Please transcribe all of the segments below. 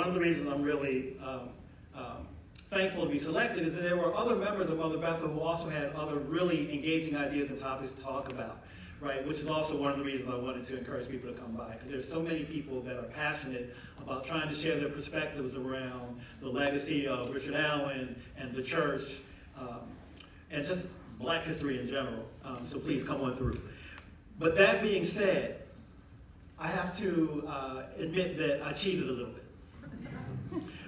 one of the reasons I'm really thankful to be selected is that there were other members of Mother Bethel who also had other really engaging ideas and topics to talk about, right? Which is also one of the reasons I wanted to encourage people to come by, because there's so many people that are passionate about trying to share their perspectives around the legacy of Richard Allen and the church, and just Black history in general. So please come on through. But that being said, I have to admit that I cheated a little bit.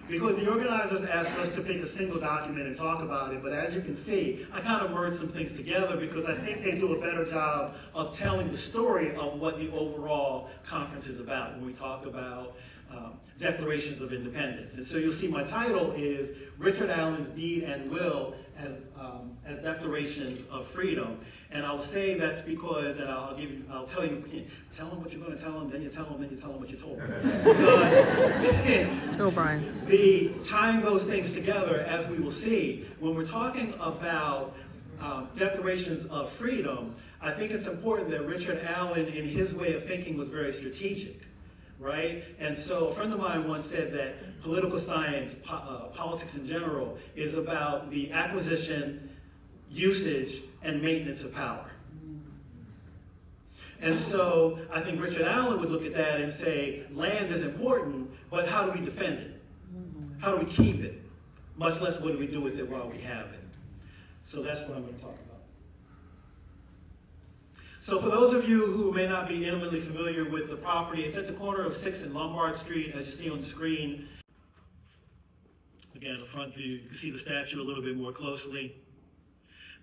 Because the organizers asked us to pick a single document and talk about it, but as you can see, I kind of merged some things together because I think they do a better job of telling the story of what the overall conference is about when we talk about declarations of independence. And so you'll see my title is Richard Allen's Deed and Will as Declarations of Freedom. And I'll say that's because, and I'll tell you, tell them what you're going to tell them, then you tell them, then you tell them what you told them. Go, Brian. The tying those things together, as we will see, when we're talking about declarations of freedom, I think it's important that Richard Allen, in his way of thinking, was very strategic, right? And so a friend of mine once said that political science, politics in general, is about the acquisition, usage, and maintenance of power. And so I think Richard Allen would look at that and say, land is important, but how do we defend it? How do we keep it? Much less what do we do with it while we have it? So that's what I'm going to talk about. So for those of you who may not be intimately familiar with the property, it's at the corner of 6th and Lombard Street, as you see on the screen. Again, the front view, you can see the statue a little bit more closely.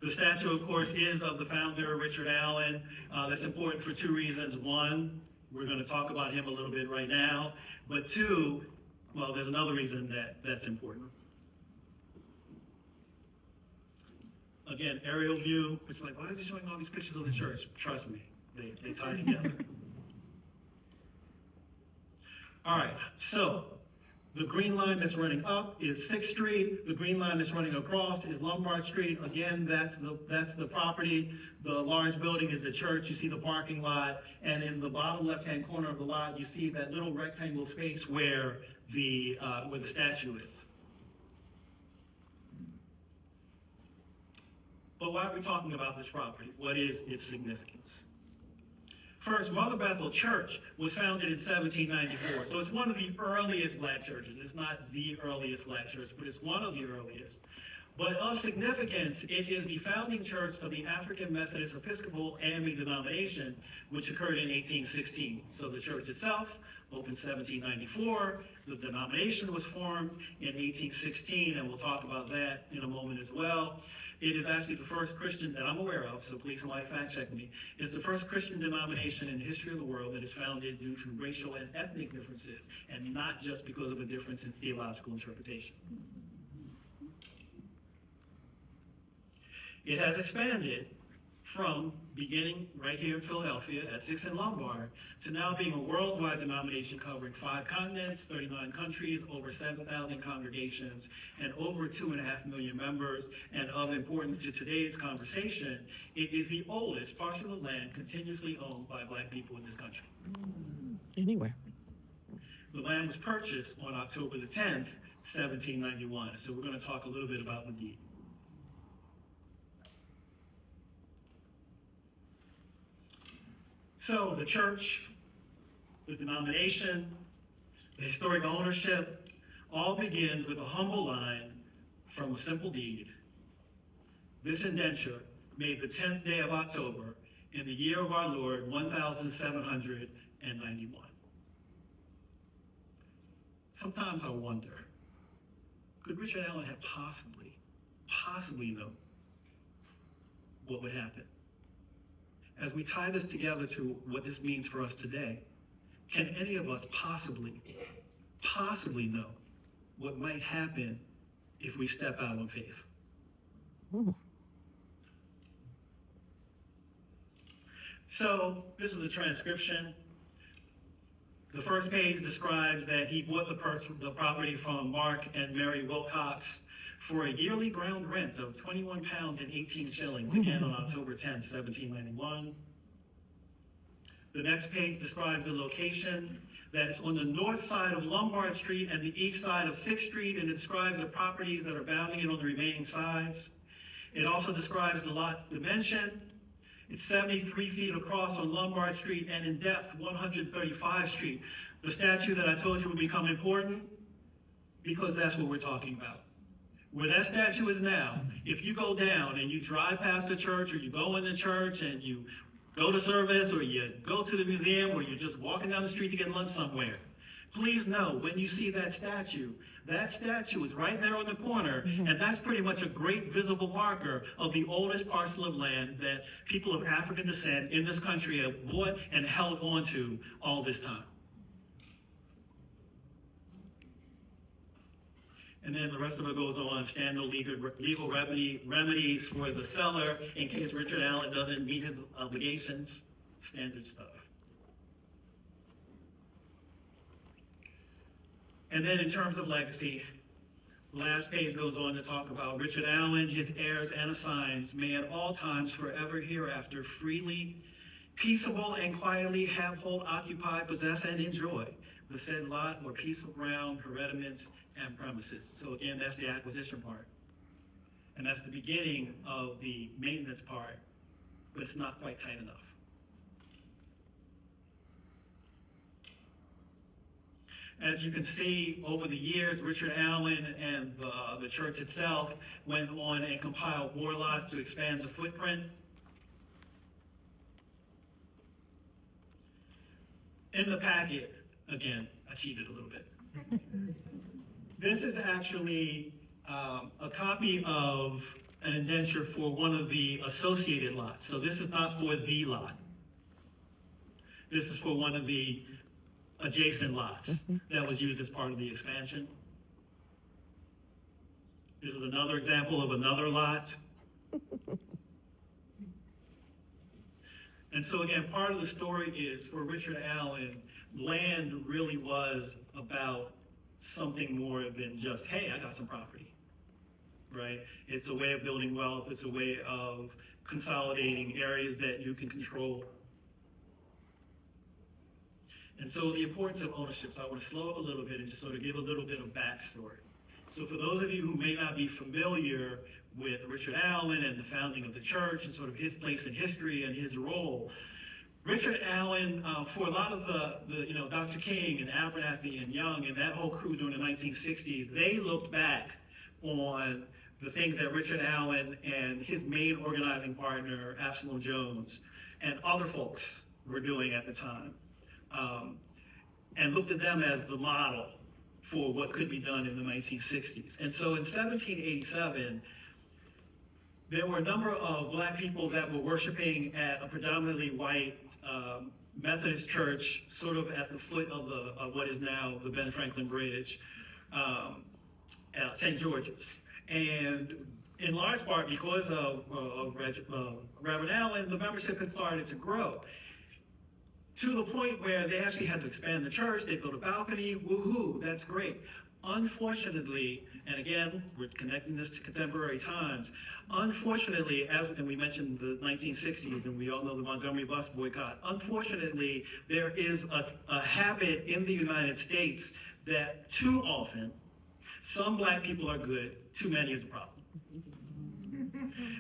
The statue, of course, is of the founder, Richard Allen. That's important for two reasons. One, we're going to talk about him a little bit right now. But two, well, there's another reason that's important. Again, aerial view. It's like, why is he showing all these pictures of the church? Trust me, they tie together. All right, so the green line that's running up is 6th Street. The green line that's running across is Lombard Street. Again, that's the property. The large building is the church. You see the parking lot. And in the bottom left-hand corner of the lot, you see that little rectangle space where the statue is. But why are we talking about this property? What is its significance? First, Mother Bethel Church was founded in 1794, so it's one of the earliest Black churches. It's not the earliest Black church, but it's one of the earliest. But of significance, it is the founding church of the African Methodist Episcopal AME denomination, which occurred in 1816. So the church itself opened 1794. The denomination was formed in 1816, and we'll talk about that in a moment as well. It is actually the first Christian that I'm aware of, so please somebody fact check me. It's the first Christian denomination in the history of the world that is founded due to racial and ethnic differences, and not just because of a difference in theological interpretation. It has expanded from beginning right here in Philadelphia at 6th and Lombard to now being a worldwide denomination covering 5 continents, 39 countries, over 7,000 congregations, and over 2.5 million members. And of importance to today's conversation, it is the oldest parcel of land continuously owned by Black people in this country. Anywhere. The land was purchased on October the 10th, 1791. So we're going to talk a little bit about the deed. So the church, the denomination, the historic ownership, all begins with a humble line from a simple deed. This indenture, made the 10th day of October, in the year of our Lord, 1791. Sometimes I wonder, could Richard Allen have possibly known what would happen? As we tie this together to what this means for us today, can any of us possibly know what might happen if we step out on faith? Ooh. So this is a transcription. The first page describes that he bought the property from Mark and Mary Wilcox for a yearly ground rent of 21 pounds and 18 shillings, again on October 10th, 1791. The next page describes the location. that's on the north side of Lombard Street and the east side of 6th Street, and it describes the properties that are bounding it on the remaining sides. It also describes the lot's dimension. It's 73 feet across on Lombard Street and in depth 135 Street. The statue that I told you would become important because that's what we're talking about. Where that statue is now, if you go down and you drive past the church, or you go in the church and you go to service, or you go to the museum, or you're just walking down the street to get lunch somewhere, please know when you see that statue is right there on the corner, and that's pretty much a great visible marker of the oldest parcel of land that people of African descent in this country have bought and held onto all this time. And then the rest of it goes on, standard legal remedies for the seller in case Richard Allen doesn't meet his obligations, standard stuff. And then in terms of legacy, the last page goes on to talk about Richard Allen, his heirs and assigns may at all times forever hereafter freely, peaceable and quietly have, hold, occupy, possess, and enjoy the said lot or piece of ground, hereditaments, and premises. So again, that's the acquisition part. And that's the beginning of the maintenance part, but it's not quite tight enough. As you can see, over the years, Richard Allen and the church itself went on and compiled more lots to expand the footprint. In the packet, again, I cheated a little bit. This is actually a copy of an indenture for one of the associated lots. So this is not for the lot. This is for one of the adjacent lots that was used as part of the expansion. This is another example of another lot. And so again, part of the story is for Richard Allen, land really was about something more than just, hey, I got some property, right? It's a way of building wealth. It's a way of consolidating areas that you can control. And so the importance of ownership, so I want to slow up a little bit and just sort of give a little bit of backstory. So for those of you who may not be familiar with Richard Allen and the founding of the church and sort of his place in history and his role, Richard Allen, for a lot of the Dr. King and Abernathy and Young and that whole crew during the 1960s, they looked back on the things that Richard Allen and his main organizing partner, Absalom Jones, and other folks were doing at the time. And looked at them as the model for what could be done in the 1960s. And so in 1787, there were a number of black people that were worshiping at a predominantly white Methodist church, sort of at the foot of what is now the Ben Franklin Bridge, at St. George's. And in large part because of Reverend Allen, the membership had started to grow, to the point where they actually had to expand the church. They built a balcony, woohoo, that's great. Unfortunately, and again, we're connecting this to contemporary times, unfortunately, and we mentioned the 1960s, and we all know the Montgomery bus boycott, unfortunately, there is a habit in the United States that too often, some black people are good, too many is a problem.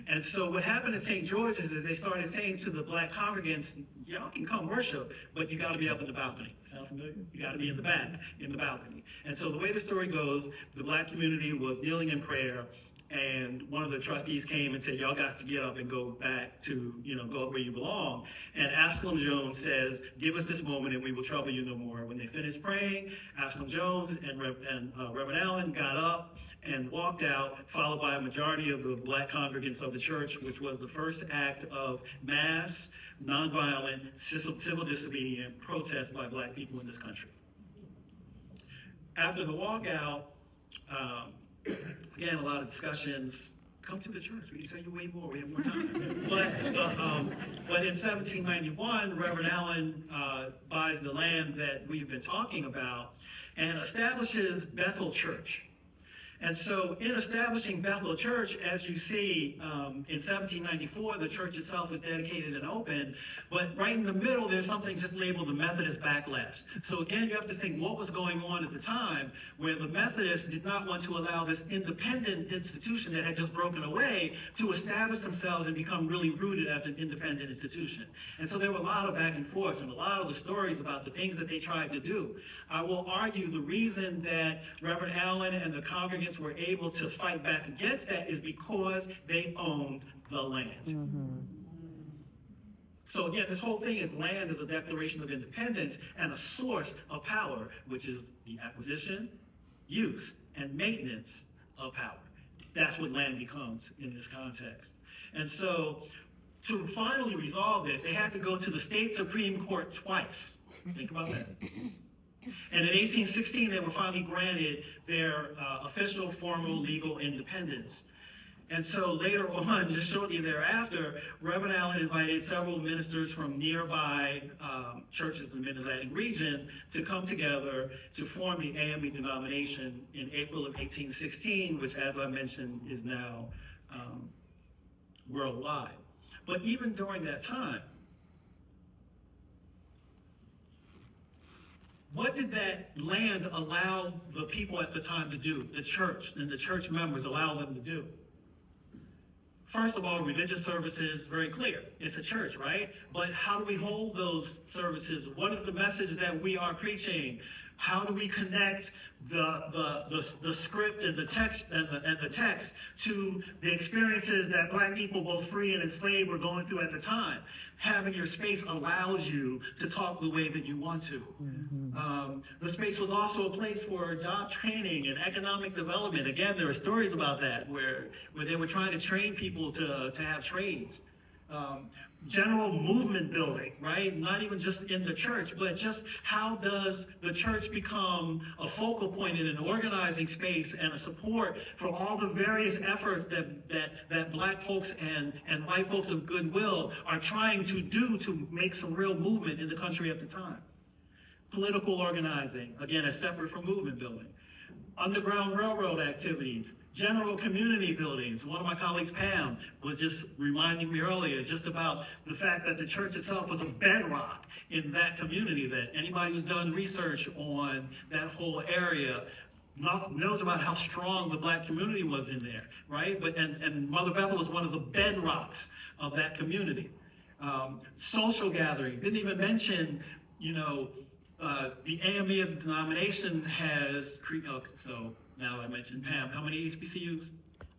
And so what happened at St. George's is they started saying to the black congregants, y'all can come worship, but you got to be up in the balcony. Sound familiar? You got to be in the back, in the balcony. And so the way the story goes, the black community was kneeling in prayer, and one of the trustees came and said, y'all got to get up and go back to, go where you belong. And Absalom Jones says, give us this moment and we will trouble you no more. When they finished praying, Absalom Jones and Reverend Allen got up and walked out, followed by a majority of the black congregants of the church, which was the first act of mass, nonviolent, civil disobedient protest by black people in this country. After the walkout, again, a lot of discussions. Come to the church. We can tell you way more. We have more time. But in 1791, Reverend Allen buys the land that we've been talking about and establishes Bethel Church. And so in establishing Bethel Church, as you see, in 1794, the church itself is dedicated and open, but right in the middle, there's something just labeled the Methodist backlash. So again, you have to think what was going on at the time where the Methodists did not want to allow this independent institution that had just broken away to establish themselves and become really rooted as an independent institution. And so there were a lot of back and forth and a lot of the stories about the things that they tried to do. I will argue the reason that Reverend Allen and the congregants were able to fight back against that is because they owned the land. So again, this whole thing is land is a declaration of independence and a source of power, which is the acquisition, use, and maintenance of power. That's what land becomes in this context. And so to finally resolve this, they had to go to the state Supreme Court twice. Think about that. And in 1816, they were finally granted their official, formal, legal independence. And so later on, just shortly thereafter, Reverend Allen invited several ministers from nearby churches in the Mid-Atlantic region to come together to form the AME denomination in April of 1816, which, as I mentioned, is now worldwide. But even during that time, what did that land allow the people at the time to do, the church and the church members allow them to do? First of all, religious services, very clear. It's a church, right? But how do we hold those services? What is the message that we are preaching? How do we connect the script and the text and the text to the experiences that Black people, both free and enslaved, were going through at the time? Having your space allows you to talk the way that you want to. The space was also a place for job training and economic development. Again, there are stories about that where they were trying to train people to have trades. General movement building, right? Not even just in the church, but just how does the church become a focal point in an organizing space and a support for all the various efforts that Black folks and white folks of goodwill are trying to do to make some real movement in the country at the time. Political organizing, again, is separate from movement building. Underground railroad activities, general community buildings. One of my colleagues, Pam, was just reminding me earlier just about the fact that the church itself was a bedrock in that community, that anybody who's done research on that whole area knows about how strong the Black community was in there, right? And Mother Bethel was one of the bedrocks of that community. Social gatherings, didn't even mention, the AME as a denomination has, so now I mentioned Pam, how many HBCUs?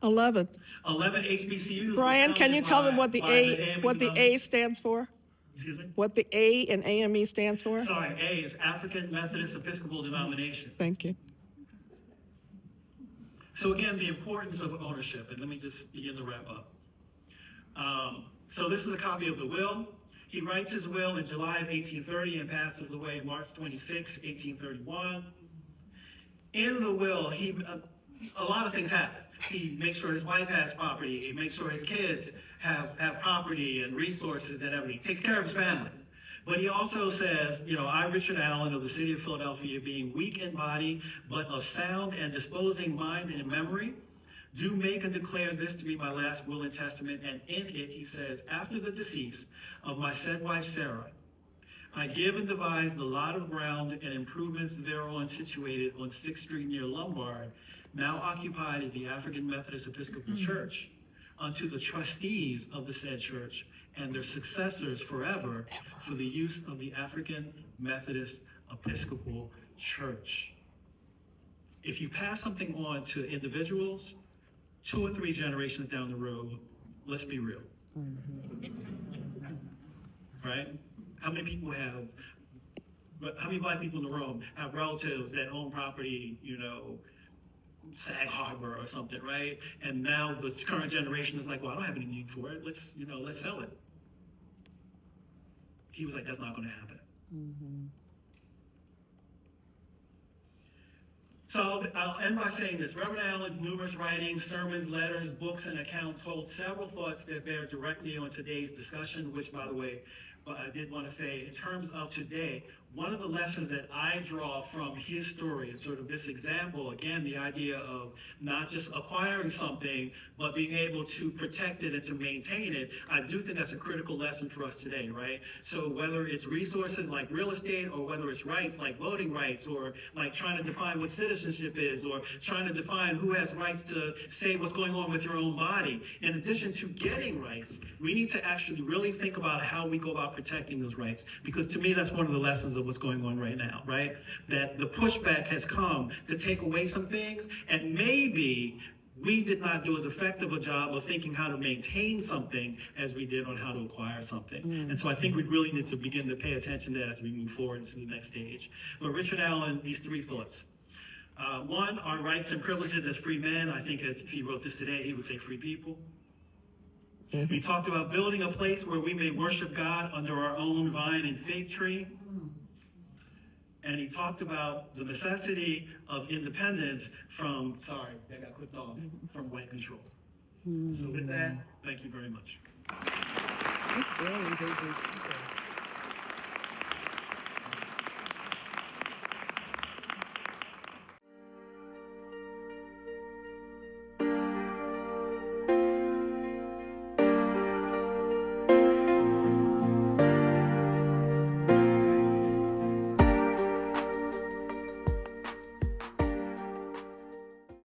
11. 11 HBCUs. Brian, can you tell them what the A stands for? Excuse me? What the A in AME stands for? Sorry, A is African Methodist Episcopal Denomination. Thank you. So again, the importance of ownership, and let me just begin to wrap up. So this is a copy of the will. He writes his will in July of 1830 and passes away March 26, 1831. In the will, a lot of things happen. He makes sure his wife has property. He makes sure his kids have property and resources and everything. He takes care of his family. But he also says, I, Richard Allen of the city of Philadelphia, being weak in body, but of sound and disposing mind and memory, do make and declare this to be my last will and testament. And in it, he says, after the decease of my said wife, Sarah, I give and devise the lot of ground and improvements thereon situated on 6th Street near Lombard, now occupied as the African Methodist Episcopal Church, unto the trustees of the said church and their successors forever for the use of the African Methodist Episcopal Church. If you pass something on to individuals, 2 or 3 generations down the road, let's be real. Right? How many Black people in the room have relatives that own property, Sag Harbor or something, right? And now the current generation is like, well, I don't have any need for it. Let's sell it. He was like, that's not going to happen. So I'll end by saying this. Reverend Allen's numerous writings, sermons, letters, books, and accounts hold several thoughts that bear directly on today's discussion, which, by the way, I did want to say, in terms of today, one of the lessons that I draw from his story is sort of this example, again, the idea of not just acquiring something, but being able to protect it and to maintain it. I do think that's a critical lesson for us today, right? So whether it's resources like real estate, or whether it's rights like voting rights, or like trying to define what citizenship is, or trying to define who has rights to say what's going on with your own body. In addition to getting rights, we need to actually really think about how we go about protecting those rights. Because to me, that's one of the lessons of what's going on right now, right? That the pushback has come to take away some things, and maybe we did not do as effective a job of thinking how to maintain something as we did on how to acquire something. And so I think we really need to begin to pay attention to that as we move forward into the next stage. But Richard Allen, these three thoughts. One, our rights and privileges as free men. I think if he wrote this today, he would say free people. We talked about building a place where we may worship God under our own vine and fig tree. And he talked about the necessity of independence from, sorry, I got clicked off, from white control. So with that, thank you very much. That's very good.